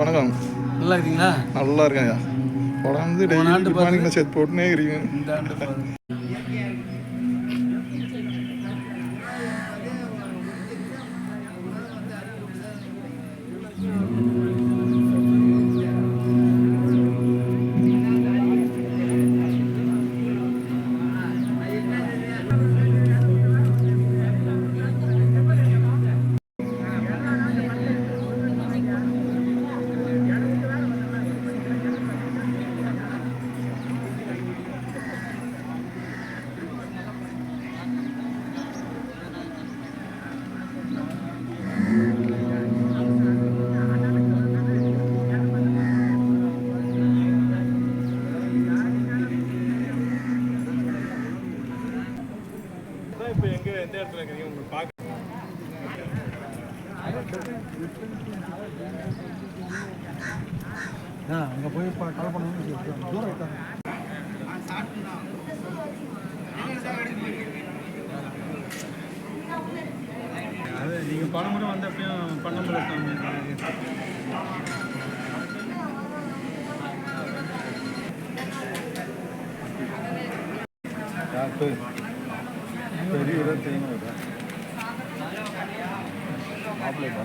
வணக்கம். நல்லா இருக்கீங்களா? நல்லா இருக்கேன். தொடர்ந்து டெய்லி மெசேஜ் போட்டுனே இருக்கீங்க. இந்த ஆண்டு இப்போ எங்கே எந்த இடத்துல இருக்கிறீங்க உங்களுக்கு பார்க்க அங்கே போய் கால் பண்ணணும்னு தூரம் இருக்காங்க. அது நீங்கள் பணம் மட்டும் வந்து அப்படியும் பண்ண முடியாது. பெரிய செய்யணும் மாப்பிள்ளைப்பா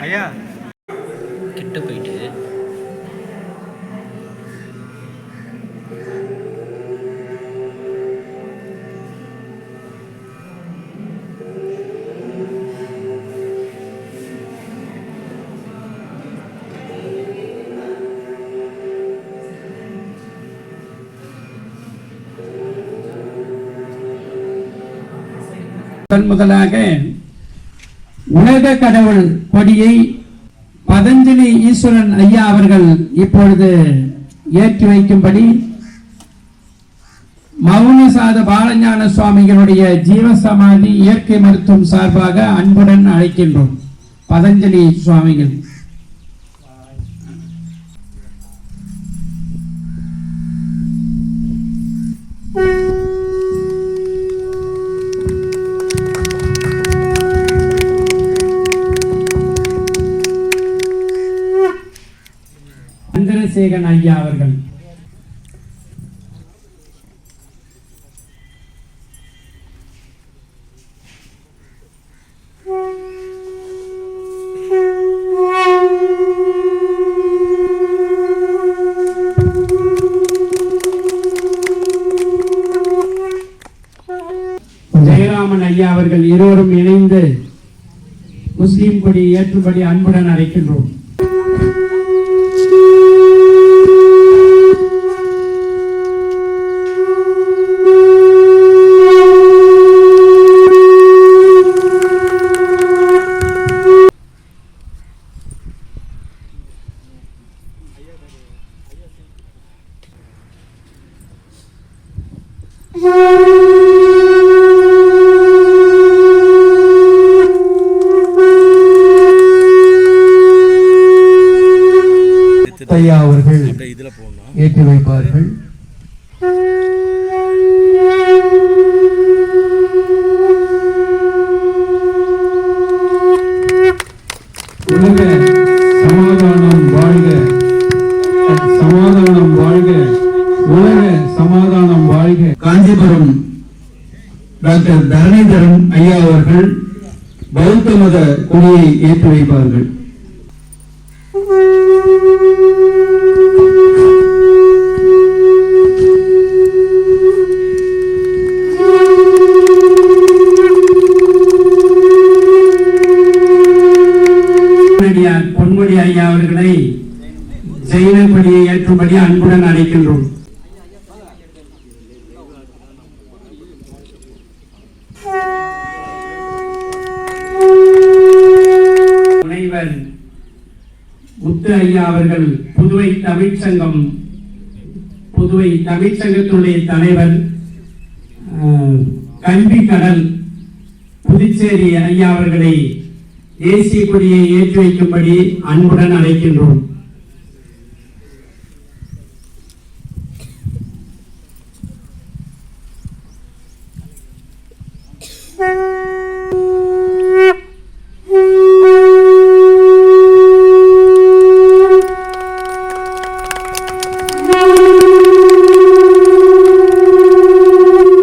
ஐயா கிட்ட போயிட்டு முதலாக உலக கடவுள் கொடியை பதஞ்சலி ஈஸ்வரன் ஐயா அவர்கள் இப்பொழுது ஏற்றி வைக்கும்படி மௌனசாத பாலஞான சுவாமிகளுடைய ஜீவசமாதி இயற்கை மருத்துவம் சார்பாக அன்புடன் அழைக்கின்றோம். பதஞ்சலி சுவாமிகள் சந்திரசேகரன் ஐயா அவர்கள் ஜெயராமன் ஐயா அவர்கள் இருவரும் இணைந்து முஸ்லிம் கொடி ஏற்றும்படி அன்புடன் அழைக்கின்றோம். ஐயா அவர்கள் ஏற்றி வைப்பார்கள். உலக சமாதானம் வாழ்க, சமாதானம் வாழ்க, உலக சமாதானம் வாழ்க. காஞ்சிபுரம் டாக்டர் தரணிதரன் ஐயா அவர்கள் பௌத்த மத கொடியை ஏற்றி வைப்பார்கள். பொன்முடி ஐயா அவர்களை ஜெயின கொடியை ஏற்றும்படி அன்புடன் அழைக்கின்றோம். முனைவர் முத்து ஐயா அவர்கள் புதுவை தமிழ்ச்சங்கத்துடைய தலைவர் கல்வி கடல் புதுச்சேரி ஐயா அவர்களை தேசிய கொடியை ஏற்றி வைக்கும்படி அன்புடன் அழைக்கின்றோம்.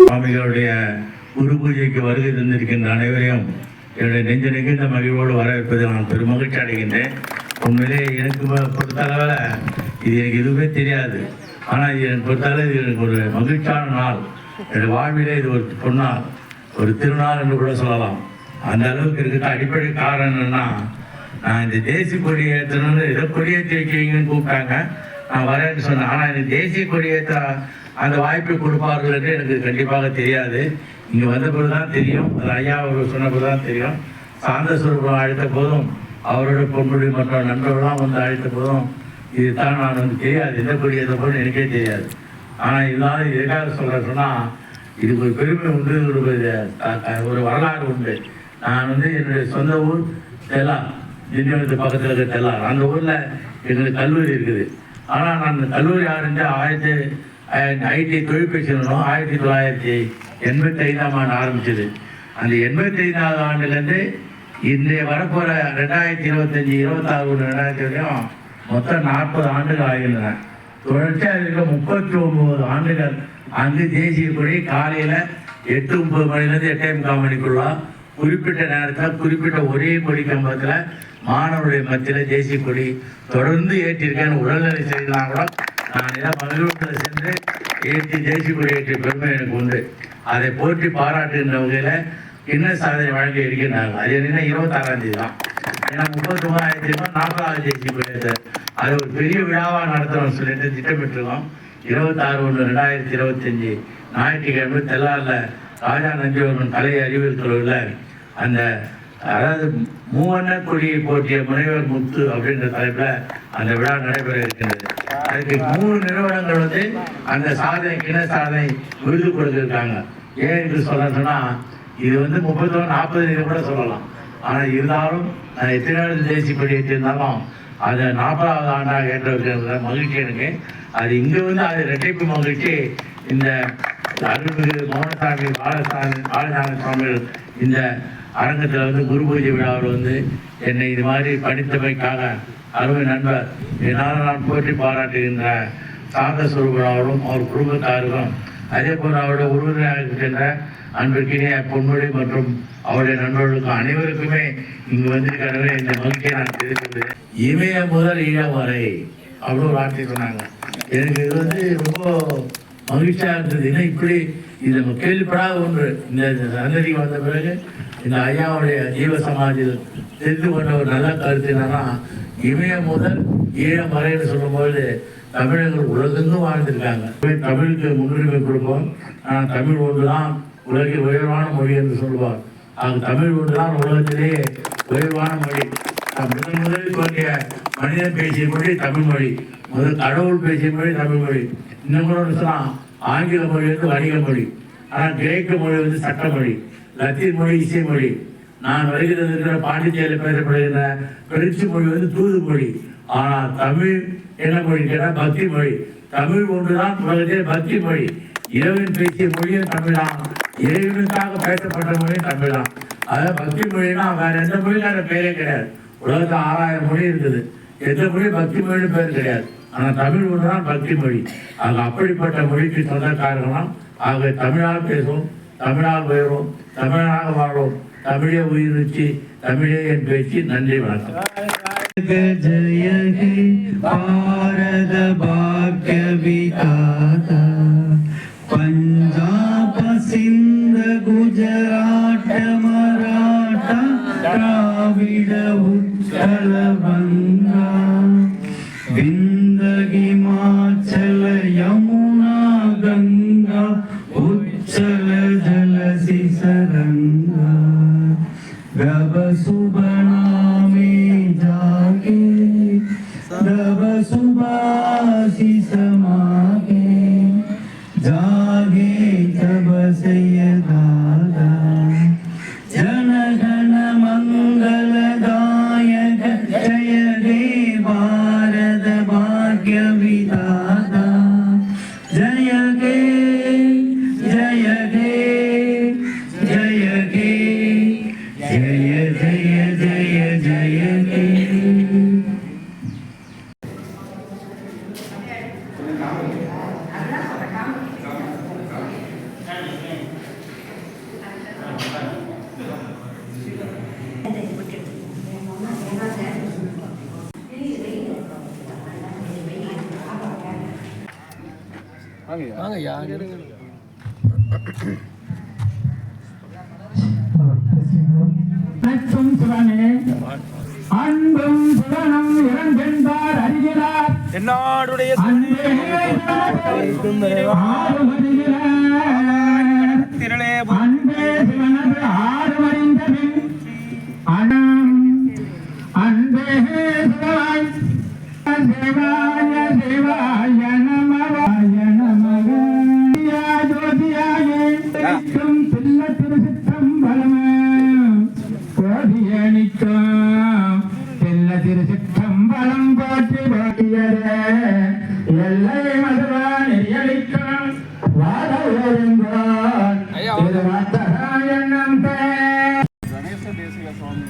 சுவாமிகளுடைய குரு பூஜைக்கு வருகை தந்திருக்கின்ற அனைவரையும் என்னுடைய நெஞ்ச நிகழ்ந்த மகிழ்வோடு வரவேற்பதை நான் பெரும் மகிழ்ச்சி அடைகின்றேன். உண்மையிலே எனக்கு பொறுத்தளவில் இது எனக்கு எதுவுமே தெரியாது. ஆனால் இது எனக்கு பொறுத்தளவு இது எனக்கு ஒரு மகிழ்ச்சியான நாள். என்னுடைய வாழ்விலே இது ஒரு பொன்னாள், ஒரு திருநாள் என்று கூட சொல்லலாம். அந்த அளவுக்கு இருக்கிற அடிப்படை காரணம் என்னன்னா, நான் இந்த தேசிய கொடியை ஏற்றணும்னு ஏதோ கொடியேற்றி வைக்கிறீங்கன்னு கூப்பிட்டாங்க. நான் வரேன்னு சொன்னேன். ஆனால் எனக்கு தேசிய கொடியேற்ற அந்த வாய்ப்பை கொடுப்பார்கள் என்று எனக்கு கண்டிப்பாக தெரியாது. இங்கே வந்த போது தான் தெரியும். அது ஐயா அவர்கள் சொன்ன போது தான் தெரியும். சாந்த சுரூபம் அழைத்த போதும் அவரோட பொன்முடி மற்ற நண்பர்கள்லாம் வந்து அழைத்த போதும் இதுதான் நான் வந்து தெரியாது, எந்த கொடி எந்த போதும் எனக்கே தெரியாது. ஆனால் இருந்தாலும் எதுக்காக சொன்னால் இதுக்கு ஒரு பெருமை உண்டு, ஒரு வரலாறு உண்டு. நான் வந்து என்னுடைய சொந்த ஊர் தெல்லா, திண்டிவனத்து பக்கத்தில் இருக்கிற தெல்லா. அந்த ஊரில் எங்களுக்கு கல்லூரி இருக்குது. ஆனால் நான் அந்த கல்லூரி ஆரம்பித்து ஐடி தொழிற்பயிற்சி நிறுவனம் 1985ஆம் ஆண்டு ஆரம்பிச்சது. அந்த 85ஆவது ஆண்டுலேருந்து இன்றைய வரப்போகிற 2025, 26, 2000 வரையும் மொத்தம் 40 ஆண்டுகள் ஆகின்றன. தொடர்ச்சியாக இருக்க 39 ஆண்டுகள் அங்கு தேசிய கொடி காலையில் 8:30 மணிலேருந்து 8:45 மணிக்குள்ள குறிப்பிட்ட நேரத்தில் குறிப்பிட்ட ஒரே கொடி கம்பத்தில் மாணவருடைய மத்தியில் தேசிய கொடி தொடர்ந்து ஏற்றிருக்கேன். உடல்நிலை செய்யலாம் கூட நான் ஏதாவது மகிழ்வுகளை சென்று ஏற்றி தேசிய கொடி ஏற்றிய பெருமை எனக்கு உண்டு. அதை போற்றி பாராட்டுகின்ற வகையில் கிண்ண சாதனை வழங்கி இருக்கின்றாங்க. அது என்னன்னா 26ஆம் தேதி தான். ஏன்னா 39 40வது தேசிய கொடி அது ஒரு பெரிய விழாவாக நடத்தணும்னு சொல்லிட்டு திட்டமிட்டிருக்கோம். 26/1/2025 ஞாயிற்றுக்கிழமை தெல்லாரில் ராஜா நந்திவர்மன் கலை அறிவியல் கல்லூரியில் அந்த அதாவது மூவண்ண கொடியை போற்றிய முனைவர் முத்து அப்படின்ற தலைப்பில் அந்த விழா நடைபெற இருக்கின்றது. அதுக்கு 3 நிறுவனங்கள் வந்து அந்த சாதனை கிண சாதனை விருது கொடுத்துருக்காங்க. ஏன் என்று சொன்னால் இது வந்து 31, 40 கூட சொல்லலாம். ஆனால் இருந்தாலும் நான் எத்தனை தேசிய கொடி ஏற்றிருந்தாலும் அதை 40வது ஆண்டாக ஏற்ற வைக்கிற மகிழ்ச்சி எனக்கு. அது இங்கே வந்து அது இரட்டைப்பு மகிழ்ச்சி. இந்த அருள்மிகு மௌனசாமி பாலசாமி சுவாமிகள் இந்த அரங்கத்தில் வந்து குரு பூஜை விழாவில் வந்து என்னை இது மாதிரி படித்தமைக்காக அருமை நண்பர் என்னால் நான் போற்றி பாராட்டுகின்ற சாந்த சுரூபனாரும் அவர் குடும்பத்தாருக்கும் அதே போல் அவருடைய உறுதுணையாக இருக்கின்ற அன்பிற்கினிய பொன்முடி மற்றும் அவருடைய நண்பர்களுக்கும் அனைவருக்குமே இங்கு வந்திருக்கிறவே இந்த மகிழ்ச்சியை நான் தெரிவிக்கின்றேன். இமய முதல் ஈழம் வரை அவ்வளோ ஒரு வார்த்தை சொன்னாங்க. எனக்கு இது வந்து ரொம்ப மகிழ்ச்சியாக இருந்தது. ஏன்னா இப்படி இது நம்ம கேள்விப்படாத ஒன்று. இந்த சந்ததிக்கு வந்த பிறகு இந்த ஐயாவுடைய ஜீவ சமாதியில் தெரிந்து கொண்ட ஒரு நல்ல கருத்து என்னன்னா, இமய முதல் ஈழம் வரைன்னு சொல்லும்போது தமிழர்கள் உலகெங்கும் வாழ்ந்திருக்காங்க. தமிழுக்கு முன்னுரிமை கொடுப்போம். ஆனால் தமிழ் ஒன்று தான் உலகில் உயர்வான மொழி என்று சொல்லுவார். அது தமிழ் ஒன்று தான் உலகத்திலேயே உயர்வான மொழி. முதலில் தோன்றிய மனிதன் பேசிய மொழி தமிழ் மொழி, முதல் கடவுள் பேசிய மொழி தமிழ் மொழி. இன்னும் கூட சொன்னால் ஆங்கில மொழி வந்து வணிக மொழி, ஆனால் கிரேக்க மொழி வந்து சட்ட மொழி, லத்தீன் மொழி இசை மொழி. நான் வருகிறது இருக்கிற பாண்டிச்சேரியில் பேசப்படுகிற பிரெஞ்சு மொழி வந்து தூது மொழி. ஆனால் தமிழ் என்ன மொழி கேட்டால் பக்தி மொழி. தமிழ் ஒன்றுதான் உலகத்திலே பக்தி மொழி. இறைவன் பேசிய மொழியும் தமிழ் தான், இறைவனுக்காக பேசப்பட்ட மொழியும் தமிழ் தான். அதாவது பக்தி மொழினா வேற எந்த மொழிக்கான பேரே கிடையாது. உலகத்தில் 6000 மொழி இருக்குது, எந்த மொழி பக்தி மொழின்னு பேர் கிடையாது. ஆனால் தமிழ் ஒன்றுதான் பக்தி மொழி. ஆக அப்படிப்பட்ட மொழிக்கு சொந்தக்காரர்களாம். ஆக தமிழால் பேசுவோம், தமிழால் உயர்வோம், தமிழாக வாழ்வோம், தமிழே உயிர் வச்சு தமிழே என் பேச்சு. நன்றி, வணக்கம். जय हे भारत भाग्य विधाता पंजाब सिंध गुजरात मराठा द्राविड उत्कल बंगा विंध्य हिमाचल यमुना गंगा उच्चल जल सिसरंगा रब सुबनामे जागे रब सुबासिस मागे जागे जब सैयदादा जनगण मंगलदायक जय हे भारत भाग्य विधाता जय हे जय हे जय हे जय जय जय जय हे அன்பும் சுடனும் இரண்டென்பார் அறிகிறார் என்னுடைய திரளே அன்பே சிவனது ஆறுமறிந்தபின் அன்பே சிவாய் தேவாய தேவாய நமவாய நமக ஜோதியாயே தில்ல திருச்சிற்றம்பலம் கோடியணிக்கும் தில்ல திருச்சிற்றம்பலம் போற்றி போட்டியரே எல்லை மதுவான் எரியளிக்கும் வாழ ஓருங்கான் இது வாத்தராயணம் ಗಣೇಶ ದೇಸಿಗ ಸ್ವಾಮಿ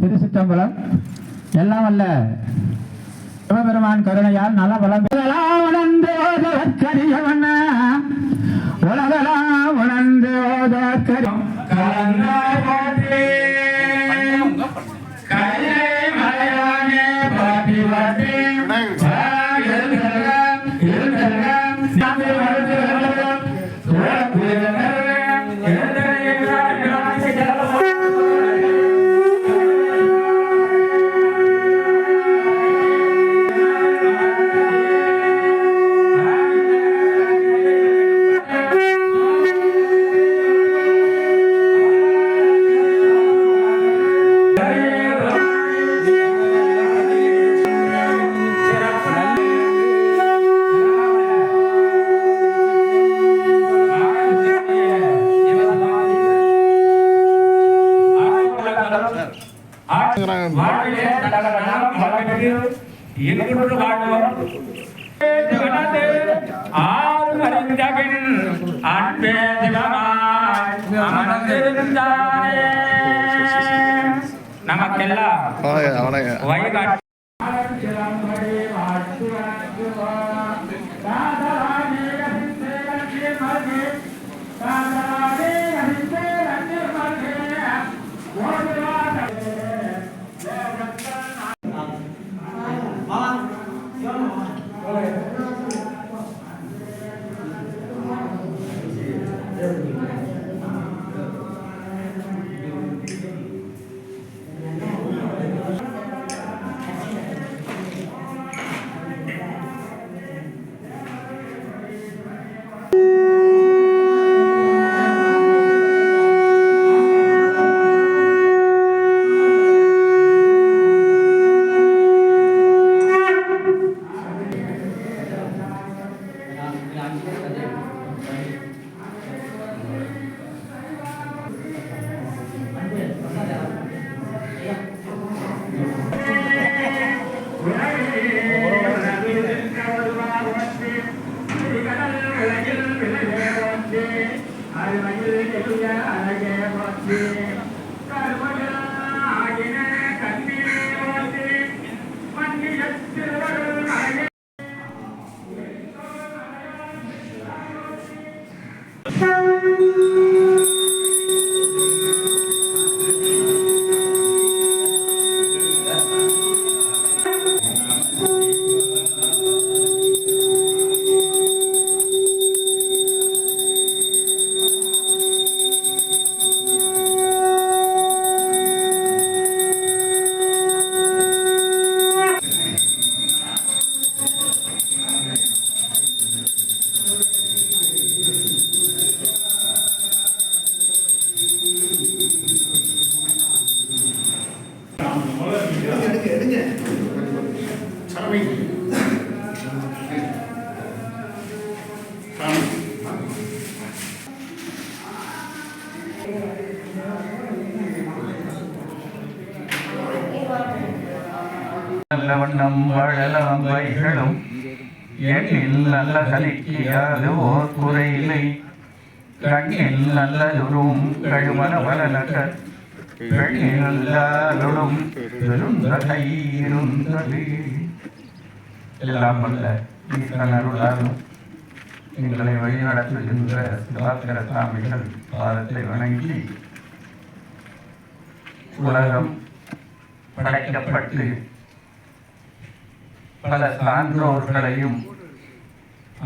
திருச்சிற்றம்பலம் எல்லாம் அல்ல சிவபெருமான் கருணையால் நல வளம் உணர்ந்து ஓதற்கரியவன உலகலாம் உணர்ந்து ஓதற்கரியம் கலந்தாய் போற்றி கையை மலையானே பாட்டி பாட்டி நமக்கெல்லாம் நல்ல வண்ணம் வாழலாம் வைகளும் எண்ணில் நல்ல கலிக்கியாது ஓர் குறையில்லை கண்ணில் நல்லதும் கழுமன வளனக பெண்ணில் நல்லாருடும் பெருந்தகை இருந்தது. எல்லாம் அல்ல ஈசனருளாலும் எங்களை வழிநடத்துகின்ற சிவாக்கர சாமிகள் பாதத்தை வணங்கி உலகம் படைக்கப்பட்டு பல சான்றோர்களையும்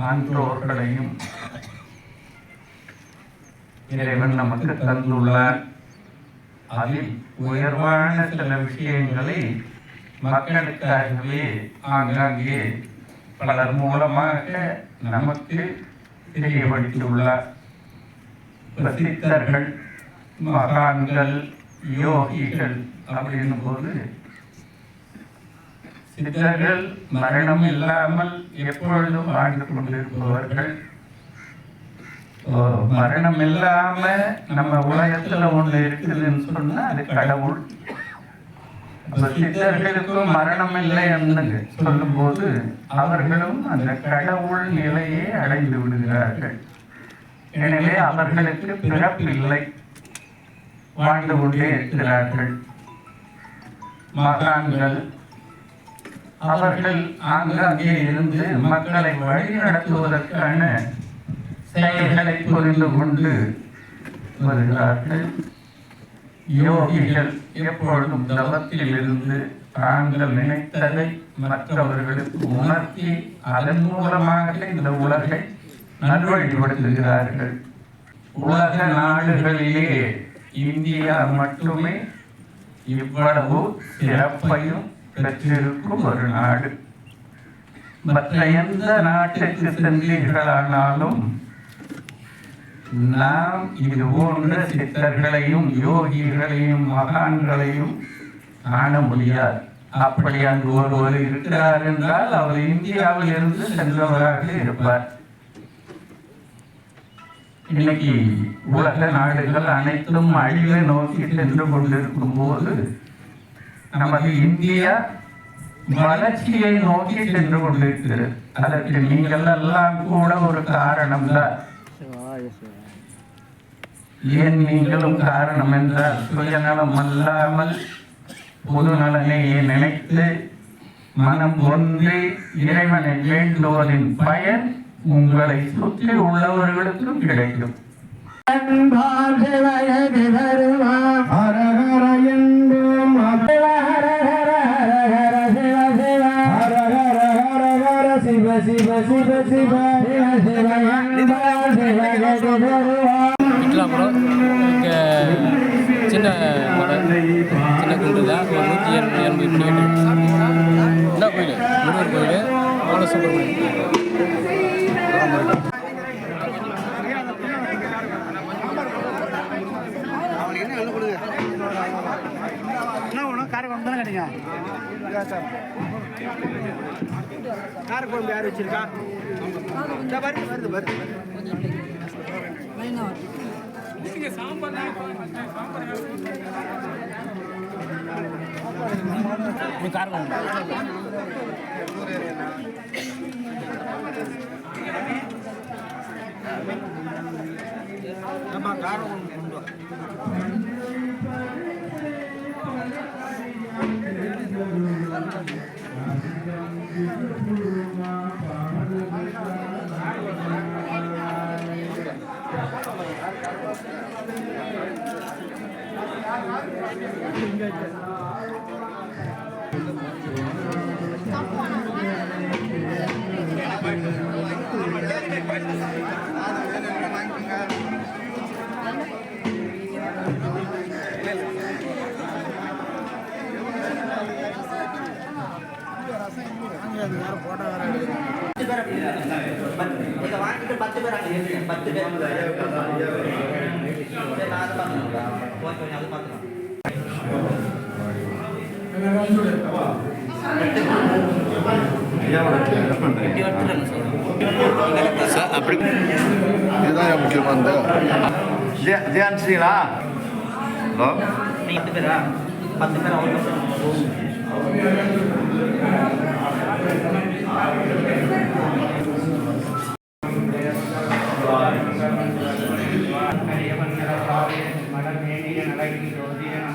ஆன்றோர்களையும் இறைவன் நமக்கு தந்துள்ளார். அதில் உயர்வான சில விஷயங்களை மக்களுக்காகவே ஆங்காங்கே பலர் மூலமாக நமக்கு தெரியப்படுத்தியுள்ளார். பிரசித்தர்கள், மகான்கள், யோகிகள் அப்படின்னும் போது சித்தர்கள் மரணம் இல்லாமல் எப்பொழுதும் வாழ்ந்து கொண்டிருப்பவர்கள். மரணம் இல்லாம நம்ம உலகத்துல ஒண்ணு இருக்குதுன்னு சொன்னா அது கடவுள். சித்தர்களுக்கும் மரணம் இல்லை என்று சொல்லும் போது அவர்களும் அந்த கடவுள் நிலையை அடைந்து விடுகிறார்கள். எனவே அவர்களுக்கு பிறப்பில்லை, வாழ்ந்து கொண்டே இருக்கிறார்கள். மகான்கள் அவர்கள் ஆங்காங்கே இருந்து மக்களை வழி நடத்துவதற்கான செயல்களை புரிந்து கொண்டு வருகிறார்கள். யோகிகள் எப்பொழுதும் தவத்தில் இருந்து தாங்கள் நினைத்ததை மற்றவர்களுக்கு உணர்த்தி அதன் மூலமாக இந்த உலகை நல்வழிப்படுத்துகிறார்கள். உலக நாடுகளிலே இந்தியா மட்டுமே இவ்வளவு சிறப்பையும் பெற்றிருக்கும் ஒரு நாடு. மற்ற எந்த நாட்டுக்கு சென்றீர்களானாலும் நாம் இது போன்ற சித்தர்களையும் யோகிகளையும் மகான்களையும் காண முடியாது. அப்படி அங்கு ஒருவர் இருக்கிறார் என்றால் அவர் இந்தியாவில் இருந்து சென்றவராக இருப்பார். இன்னைக்கு உலக நாடுகள் அனைத்தும் அழிவை நோக்கி சென்று கொண்டிருக்கும் போது நமது இந்தியா வளர்ச்சியை நோக்கி சென்று கொண்டிருக்கிறது. அதற்கு நீங்கள் எல்லாம் கூட ஒரு காரணம் தான். ஏன் நீங்களும் காரணம் என்றால் சுயநலம் அல்லாமல் பொது நலனையே நினைத்து மனம் ஒன்றி இறைவனை வேண்டுவதின் பயன் உங்களை சுற்றி உள்ளவர்களுக்கும் கிடைக்கும். விட்டலாபுரம் இங்கே சின்ன கடை, சின்ன குண்டு தான். ஒரு 180 கிலோமீட்டர். என்ன கோயில்? முருகர் கோயில், அவ்வளோ சூப்பர் கோயில். காரக்குழம்பு தானே கேட்டீங்க? காரக்குழம்பு யார் வச்சிருக்கா? வருது வருது காரக்குழம்பு வாங்கிட்டு 10 பேர் அங்கே இருக்கு. 10 பேர் நான் பார்த்துக்கலாம். கொஞ்சம் அது பார்த்துக்கலாம். சார் அப்படி இதுதான் முக்கியமானது. ஜியான் ஸ்ரீலா ஹலோ நீ 10 பேரா 10 பேர் அவங்க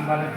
மலர்